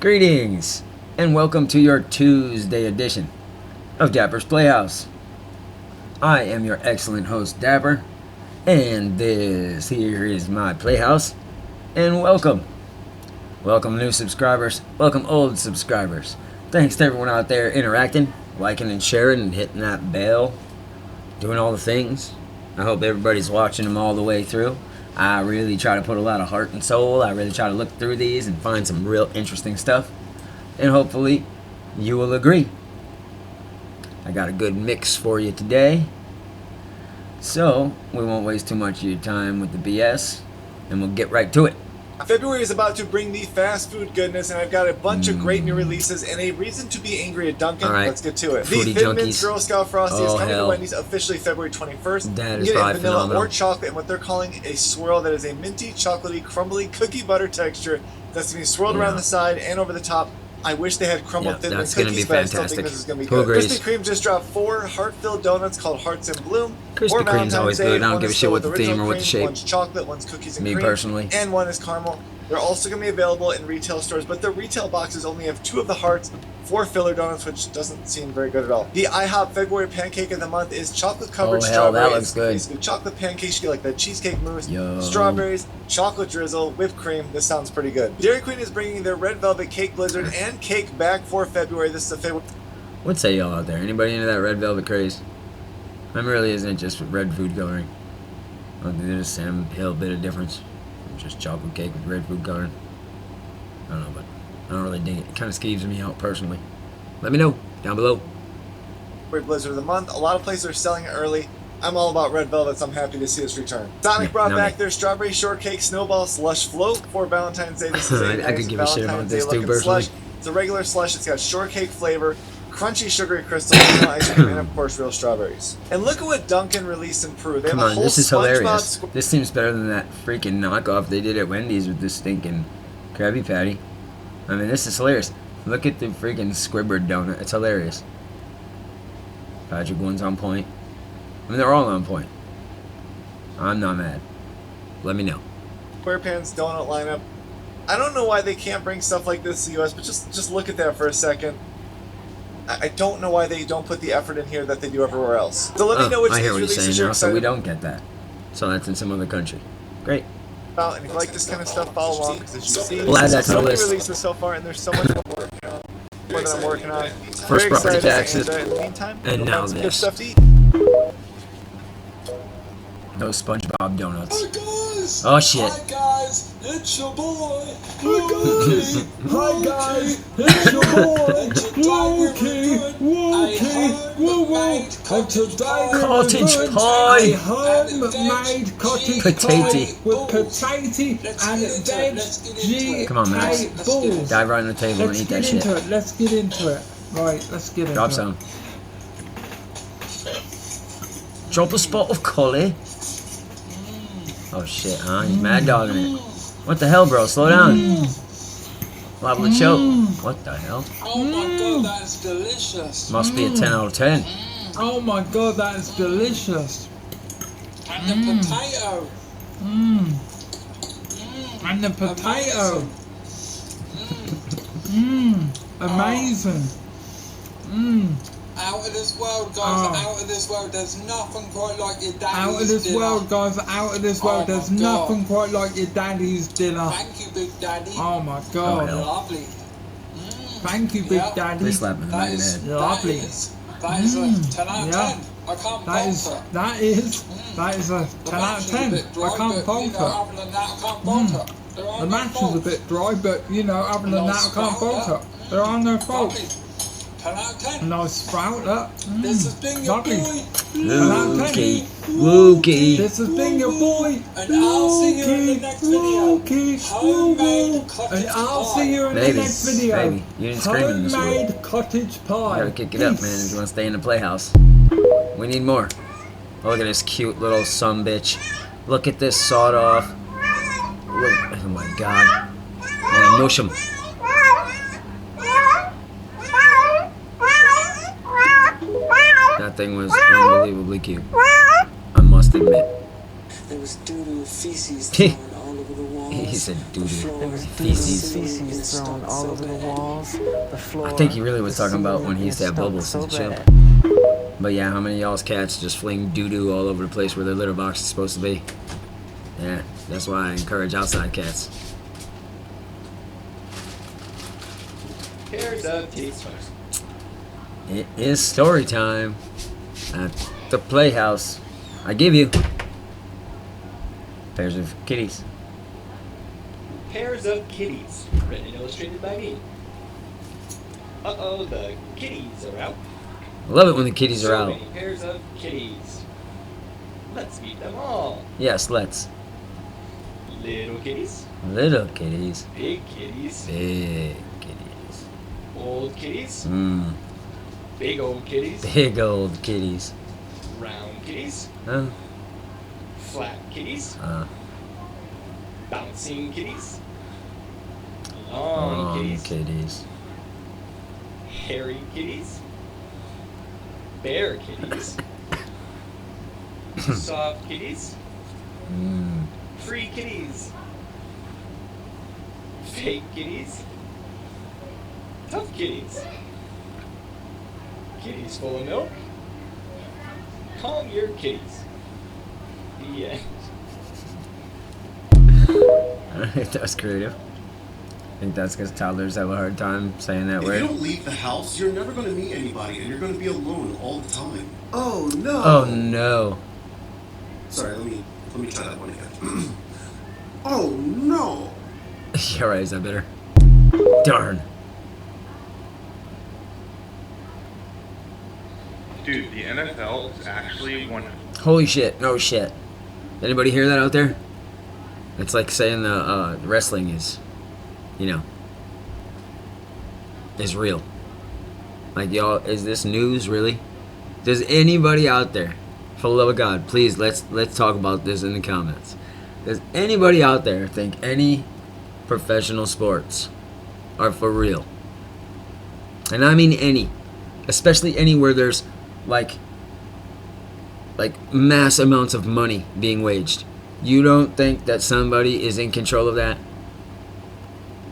Greetings, and welcome to your Tuesday edition of Dapper's Playhouse. I am your excellent host, Dapper, and this here is my playhouse, and welcome. Welcome new subscribers, welcome old subscribers. Thanks to everyone out there interacting, liking and sharing and hitting that bell, doing all the things. I hope everybody's watching them all the way through. I really try to put a lot of heart and soul. I really try to look through these and find some real interesting stuff. And hopefully, you will agree. I got a good mix for you today. So, we won't waste too much of your time with the BS. And we'll get right to it. February is about to bring the fast food goodness, and I've got a bunch of great new releases and a reason to be angry at Dunkin'. All right. Let's get to it. Foodie The Thin Mints junkies. Girl Scout Frosty is Oh, coming hell. to Wendy's officially February 21st. That You is get it in probably vanilla phenomenal. or chocolate and what they're calling a swirl that is a minty, chocolatey, crumbly cookie butter texture that's going to be swirled around the side and over the top. I wish they had crumbled Thin Mint that's gonna cookies, be but I still think fantastic. this is going to be Who good. agrees? Krispy Kreme just dropped 4 heart-filled donuts called Hearts in Bloom. Krispy for Kreme's Valentine's always Day. good. I don't One give a is shit filled what with the theme original or what the cream, shape. One's chocolate, one's cookies and Me cream. personally. And one is caramel. They're also going to be available in retail stores, but the retail boxes only have 2 of the hearts, 4 filler donuts, which doesn't seem very good at all. The IHOP February pancake of the month is chocolate covered Oh, hell, that strawberries. looks good. Basically, chocolate pancakes, you get like the cheesecake mousse, Yo. strawberries, chocolate drizzle, whipped cream. This sounds pretty good. Dairy Queen is bringing their red velvet cake blizzard and cake back for February. This is a February. What say y'all out there? Anybody into that red velvet craze? Mine really isn't just red food coloring. I think there's some hell bit of difference. Just chocolate cake with red food coloring. I don't know, but I don't really dig it. It kind of skeeves me out personally. Let me know down below. Blizzard of the month. A lot of places are selling it early. I'm all about red velvet, so I'm happy to see this return. Sonic brought back their strawberry shortcake snowball slush float for Valentine's Day. This is a I could give a shit about Valentine's this Day too, looking personally. slush. It's a regular slush. It's got shortcake flavor, crunchy sugary crystals, vanilla ice cream, and of course real strawberries. And look at what Dunkin' released in Peru. They have Come a on, whole this is SpongeBob hilarious. This seems better than that freaking knockoff they did at Wendy's with this stinking Krabby Patty. I mean, this is hilarious. Look at the freaking Squidward donut. It's hilarious. Patrick one's on point. I mean, they're all on point. I'm not mad. Let me know. SquarePants donut lineup. I don't know why they can't bring stuff like this to the US, but just look at that for a second. I don't know why they don't put the effort in here that they do everywhere else. So let me know which I hear of what these you're releases saying you're now, so excited we don't get that. So that's in some other country. Great. about, and if you like this kind of stuff, follow along, because as you see, We'll add that to so the many list. releases so far, and there's so much more that I'm working on. First Very property excited, taxes, and in the meantime, and we'll now find some good this. stuff to eat. Those SpongeBob donuts. Hi guys! Oh shit. Hi guys! It's your boy! Wookie! Hi guys, it's your boy, Wookie, and today we're Cottage doing pie. a homemade cottage Potato. pie with potato and veggie Come on, Max. balls. Dive right on the table and Let's eat get that shit. into it, let's get into it. Right, let's get into Drop it. some. Drop a spot of collie. Oh shit, huh? He's mad dogging it. What the hell, bro? Slow down. Liable to choke. What the hell? Oh my god, that's delicious! Must be a 10 out of 10. Oh my god, that is delicious. And the potato! And the potato. Amazing. Amazing. Out of this world, guys, Oh. out of this world. There's nothing quite like your daddy's Out of this dinner. world, guys, out of this world, Oh my there's God. nothing quite like your daddy's dinner. Thank you, Big Daddy. Oh my god. hell. Lovely. Thank you, Big Yeah. They Daddy. slapped me in the back of the head. Lovely. That is a 10 out of Yeah. 10. I can't That is falter. a 10 out of 10. I can't falter. Other than that, I can't falter. There are The no match is a faults. bit dry, but you know, other than that, I can't falter. There are no faults. Lovely. 10 out of 10. Nice sprout, that. This has been your Lovely. boy, Wookie. Wookie. This has been your boy, and I'll see you in the next video. Wookie, Homemade Wookie. cottage And I'll pie. see you in the Baby, next video. baby, you didn't scream in this one. Homemade cottage pie. You gotta kick it up, man, if you wanna stay in the playhouse. We need more. Oh, look at this cute little sumbitch. Look at this sawed off. Look, oh my god. I wanna mush him. That thing was unbelievably cute. I must admit. There was doo-doo feces thrown all over the wall. He said There doo-doo. was Feces. feces thrown all over the walls, the floor. I think he really was the talking about ceiling, when he used to have and it bubbles in stunk the so show. bad. But yeah, how many of y'all's cats just fling doo-doo all over the place where their litter box is supposed to be? Yeah, that's why I encourage outside cats. Pairs of kitties. It is story time at the Playhouse. I give you pairs of kitties. Pairs of kitties. Written and illustrated by me. Uh-oh, the kitties are out. I love it when the kitties are So out. many pairs of kitties. Let's meet them all. Yes, let's. Little kitties, Little kitties, big kitties, big kitties. old kitties, Mmm, big old kitties, big old kitties. round kitties, Huh? flat kitties, bouncing kitties, long Long kitties, kitties. hairy kitties, bear kitties, soft kitties, Mmm. free kitties, fake kitties, tough kitties, kitties full of milk, calm your kitties. The end. Alright, that was creative. I think that's because toddlers have a hard time saying that If you word. don't leave the house, you're never going to meet anybody, and you're going to be alone all the time. Oh no! Oh no. Sorry, let me try that one again. Oh no! Yeah, right, is that better? Darn. Dude, the NFL is actually one. Holy shit, no shit. Anybody hear that out there? It's like saying the wrestling is, is real. Like, y'all, is this news really? Does anybody out there, for the love of God, please let's talk about this in the comments. Does anybody out there think any professional sports are for real? And I mean any, especially any where there's like mass amounts of money being waged. You don't think that somebody is in control of that?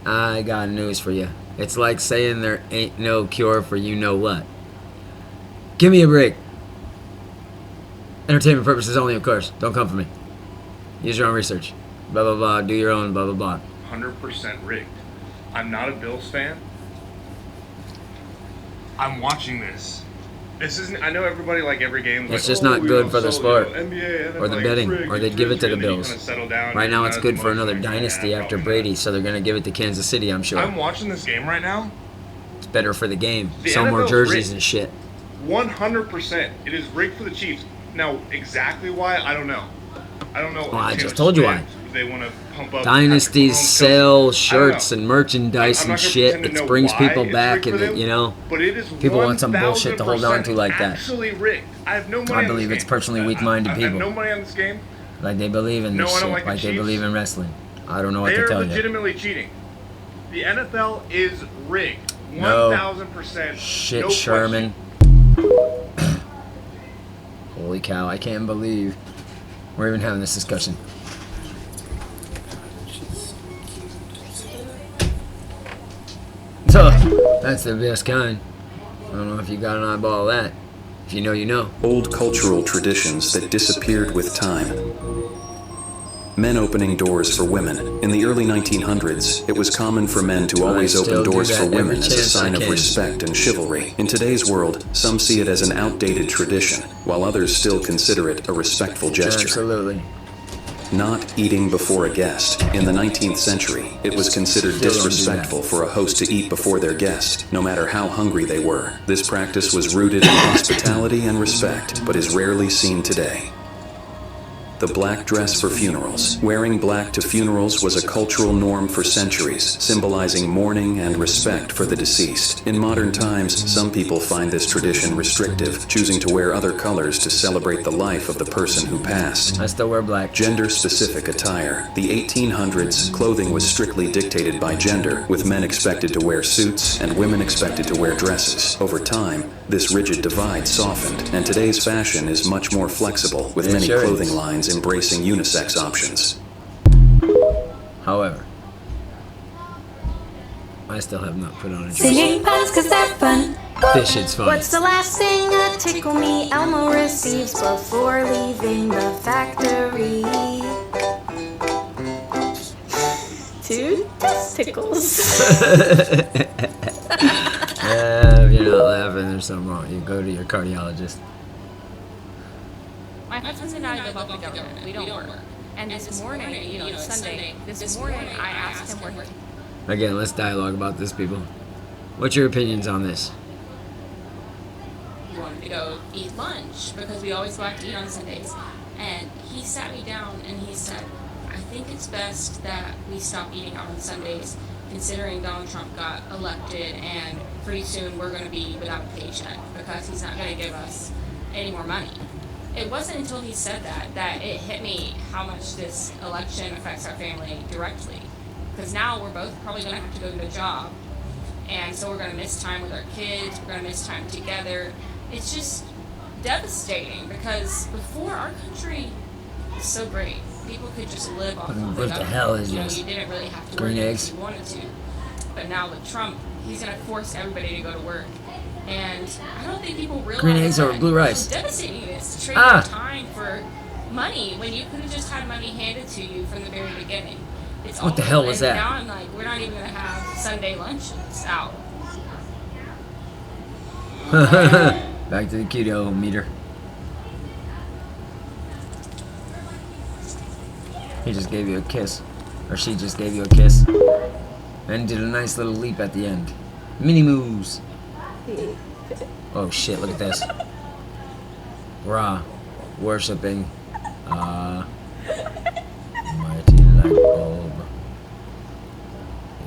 I got news for you. It's like saying there ain't no cure for you know what. Give me a break. Entertainment purposes only, of course. Don't come for me. Use your own research. Blah, blah, blah. Do your own blah, blah, blah. 100% rigged. I'm not a Bills fan. I'm watching this. This isn't. I know everybody like every game. It's just not good for the sport NBA, or the betting, or they'd give it to the Bills. Right now it's good for another dynasty after Brady, so they're going to give it to Kansas City, I'm sure. I'm watching this game right now. It's better for the game. The Sell more NFL's jerseys rigged. and shit. 100%. It is rigged for the Chiefs. Now, exactly why, I don't know. I don't know. Well, I Taylor just told you Swift, why. They want to pump up. Dynasties Patrick Mahomes sell coaching. shirts I don't and know. merchandise I'm and not gonna shit. pretend to It know brings why people it's back, rigged and for them, But it is people want some bullshit to hold on to like that. Actually rigged. I have no money I on believe this it's game. personally weak-minded I people. have no money on this game. Like they believe in No, this I shit, don't like the like they Chiefs. believe in wrestling. I don't know what They to are tell you. legitimately cheating. The NFL is rigged. No. 1,000%. Shit, no Sherman. Holy cow, I can't believe we're even having this discussion. So, that's the best kind. I don't know if you got an eyeball of that. If you know, you know. Old cultural traditions that disappeared with time. Men opening doors for women. In the early 1900s, it was common for men to always still open do doors that for every women as a chance I sign of can. respect and chivalry. In today's world, some see it as an outdated tradition, while others still consider it a respectful gesture. Absolutely. Not eating before a guest. In the 19th century, it was considered Still don't do that. disrespectful for a host to eat before their guest, no matter how hungry they were. This practice was rooted in hospitality and respect, but is rarely seen today. The black dress for funerals. Wearing black to funerals was a cultural norm for centuries, symbolizing mourning and respect for the deceased. In modern times, some people find this tradition restrictive, choosing to wear other colors to celebrate the life of the person who passed. I still wear black. Gender-specific attire. The 1800s, clothing was strictly dictated by gender, with men expected to wear suits and women expected to wear dresses. Over time, this rigid divide softened, and today's fashion is much more flexible, with It many sure is. clothing lines embracing unisex options. However, I still have not put on a dress. Singing puns 'cause they're fun. This shit's fun. What's the last thing a tickle me Elmo receives before leaving the factory? 2 testicles. If you're not laughing, there's something wrong. You go to your cardiologist. My husband and I live off the government. We don't work. And this morning, it's Sunday, this morning I asked him where he... Again, let's dialogue about this, people. What's your opinions on this? He wanted to go eat lunch because we always go out to eat on Sundays. And he sat me down and he said, I think it's best that we stop eating out on Sundays, considering Donald Trump got elected and pretty soon we're going to be without a paycheck because he's not going to give us any more money. It wasn't until he said that it hit me how much this election affects our family directly. Because now we're both probably going to have to go get a job. And so we're going to miss time with our kids. We're going to miss time together. It's just devastating because before our country was so great. People could just live off of the What the hell is you this? You didn't really have to Green work eggs? if you wanted to. But now with Trump, he's going to force everybody to go to work. And I don't think people realize Green eggs or that blue rice? how devastating it is to trade your time for money when you could have just had money handed to you from the very beginning. It's What the awful. hell was And that? Now I'm like, we're not even going to have Sunday lunches out. Back to the keto meter. He just gave you a kiss. Or she just gave you a kiss. And did a nice little leap at the end. Mini moves. Oh shit, look at this. Ra. Worshipping. Mighty light bulb.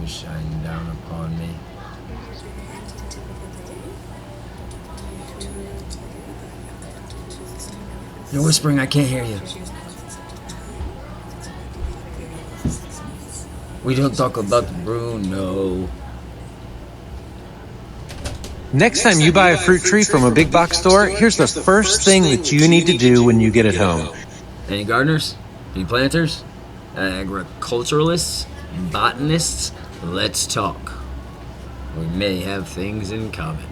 You shine down upon me. You're whispering, I can't hear you. We don't talk about Bruno. Next time you buy a fruit tree from a big box store, here's the first thing that you need to do when you get it home. Any gardeners? Any planters? Agriculturalists? Botanists? Let's talk. We may have things in common.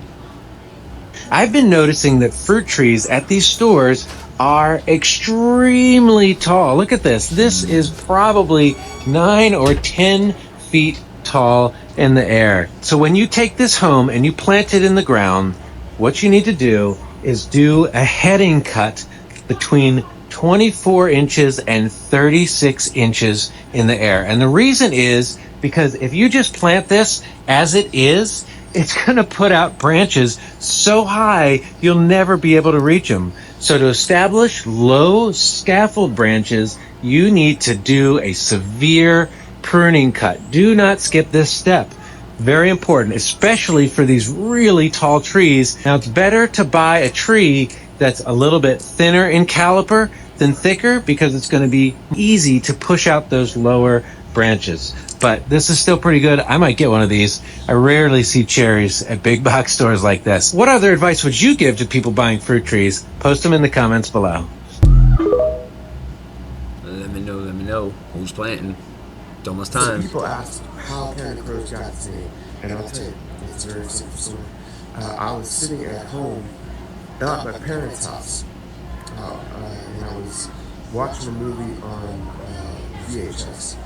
I've been noticing that fruit trees at these stores are extremely tall. Look at this. This is probably 9 or 10 feet tall in the air. So when you take this home and you plant it in the ground, what you need to do is do a heading cut between 24 inches and 36 inches in the air. And the reason is because if you just plant this as it is, it's going to put out branches so high you'll never be able to reach them. So to establish low scaffold branches, you need to do a severe pruning cut. Do not skip this step. Very important, especially for these really tall trees. Now, it's better to buy a tree that's a little bit thinner in caliper than thicker because it's going to be easy to push out those lower branches. But this is still pretty good. I might get one of these. I rarely see cherries at big box stores like this. What other advice would you give to people buying fruit trees? Post them in the comments below. Let me know. Who's planting? It's almost time. People ask, how Candy Crow's got its name? And I'll tell you, it's a very simple story. I was sitting at home, at my parents' house, and I was watching a movie on VHS.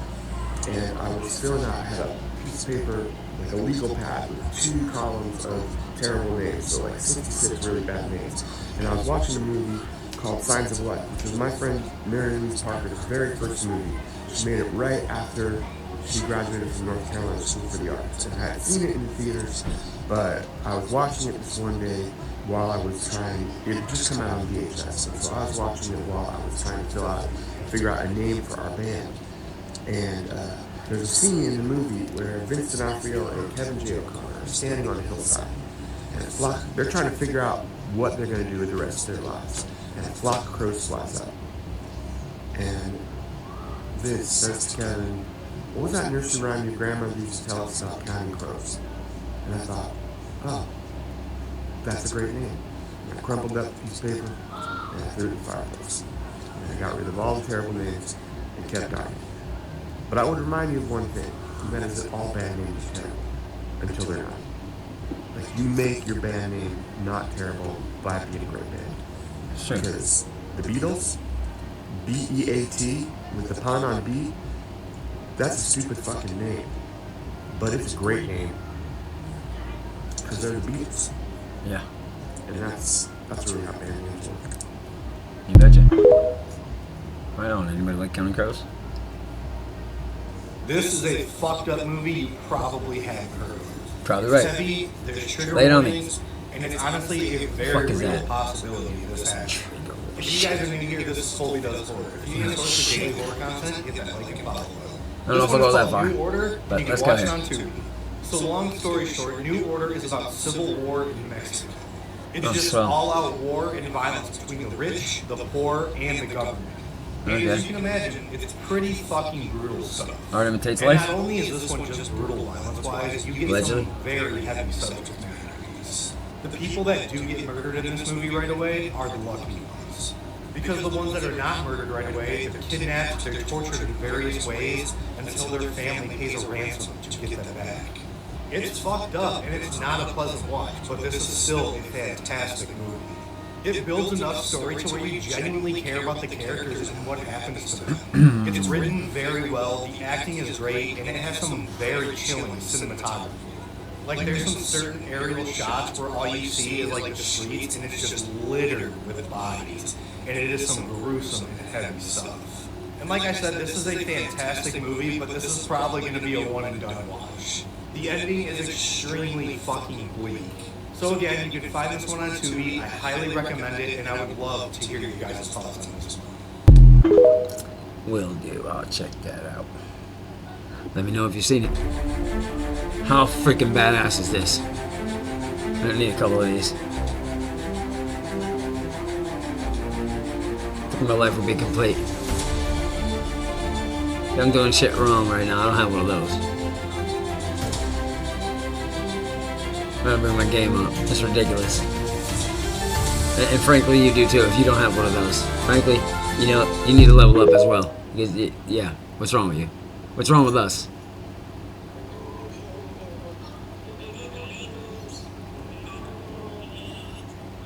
And I was filling out, I had a piece of paper, like a legal pad with 2 columns of terrible names, so like 66 really bad names. And I was watching a movie called Signs of Life, which was my friend Mary Louise Parker's very first movie. She made it right after she graduated from North Carolina School for the Arts. And I had seen it in the theaters, but I was watching it this one day while I was trying, it had just come out on VHS. And so I was watching it while I was trying to figure out a name for our band. And there's a scene in the movie where Vince D'Onofrio and Kevin J. O'Connor are standing on a hillside. And a flock, they're trying to figure out what they're going to do with the rest of their lives. And a flock of crows flies up. And Vince says to Kevin, what was that nursery rhyme your grandmother used to tell us about counting crows? And I thought, oh, that's a great name. And I crumpled up a piece of paper and I threw it in the fireplace. And I got rid of all the terrible names and kept dying. But I would remind you of one thing, and that is that all band names are terrible until they're not. Like, you make your band name not terrible by being a great band. Sure. Because the Beatles, B-E-A-T, with the pun on B, that's a stupid fucking name. But it's a great name. Because they're the Beatles. Yeah. And that's really how band names work. You betcha. Right on. Anybody like Counting Crows? This is a fucked up movie you probably haven't heard of. Probably right. It's heavy, there's trigger Lay it on me. warnings, and it's honestly a very Fuck is real that? possibility this happens. If you guys are new here, this is Fully Does Horror. If you need a source of daily horror content, get that link and follow it. I don't know if I'll go that far, New Order, but you let's can go watch it ahead. on Tubi. So long story short, New Order is about civil war in Mexico. It's Oh, just swell. all-out war and violence between the rich, the poor, and the government. And Okay. as you can imagine, it's pretty fucking brutal stuff. Art imitates And life? not only is this one just brutal violence-wise, you get Allegedly. some very heavy subject matter. The people that do get murdered in this movie right away are the lucky ones. Because the ones that are not murdered right away, they're kidnapped, they're tortured in various ways until their family pays a ransom to get them back. It's fucked up, and it's not a pleasant watch, but this is still a fantastic movie. It builds enough story to where you genuinely care about the characters and what happens to them. It's written very well, the acting is great, and it has some very chilling cinematography. Like, there's some certain aerial shots where all you see is like the streets, and it's just littered with bodies. And it is some gruesome and heavy stuff. And like I said, this is a fantastic movie, but this is probably going to be a one and done watch. The ending is extremely fucking bleak. So again, you can find this one on Tubi. I highly recommend it, and I would love to hear your guys' thoughts on this one. Will do. I'll check that out. Let me know if you've seen it. How freaking badass is this? I don't need a couple of these. I think my life would be complete. If I'm doing shit wrong right now, I don't have one of those. I'm gonna bring my game up. It's ridiculous. And frankly, you do too if you don't have one of those. Frankly, you know, you need to level up as well. Because, yeah, what's wrong with you? What's wrong with us?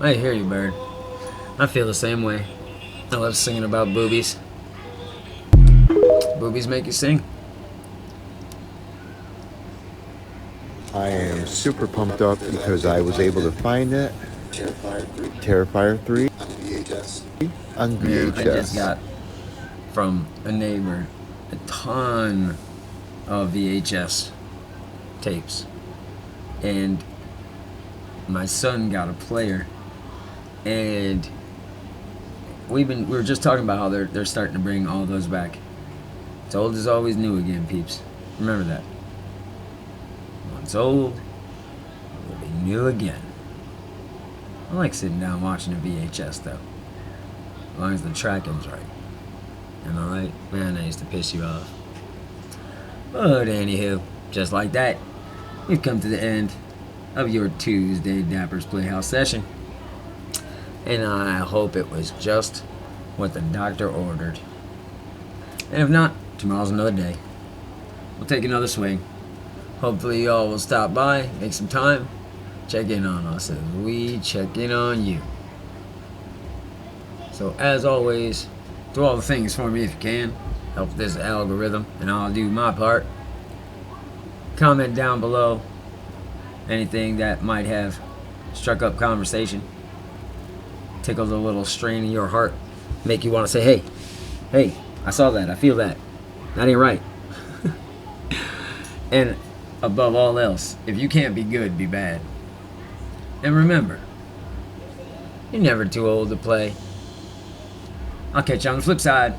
I hear you, bird. I feel the same way. I love singing about boobies. Boobies make you sing. I am super pumped up because I was able to find it. Terrifier 3 on VHS. I just got from a neighbor a ton of VHS tapes, and my son got a player, and we were just talking about how they're starting to bring all those back. It's old is always new again, peeps. Remember that. Once old, it will be new again. I like sitting down watching a VHS though, as long as the tracking's right. Am I right? Man, that used to piss you off. But anywho, just like that, we've come to the end of your Tuesday Dapper's Playhouse session. And I hope it was just what the doctor ordered. And if not, tomorrow's another day. We'll take another swing. Hopefully y'all will stop by, make some time, check in on us as we check in on you. So as always, do all the things for me if you can. Help this algorithm, and I'll do my part. Comment down below anything that might have struck up conversation, tickled a little strain in your heart, make you want to say, hey, I saw that, I feel that. That ain't right. And above all else, if you can't be good, be bad. And remember, you're never too old to play. I'll catch you on the flip side.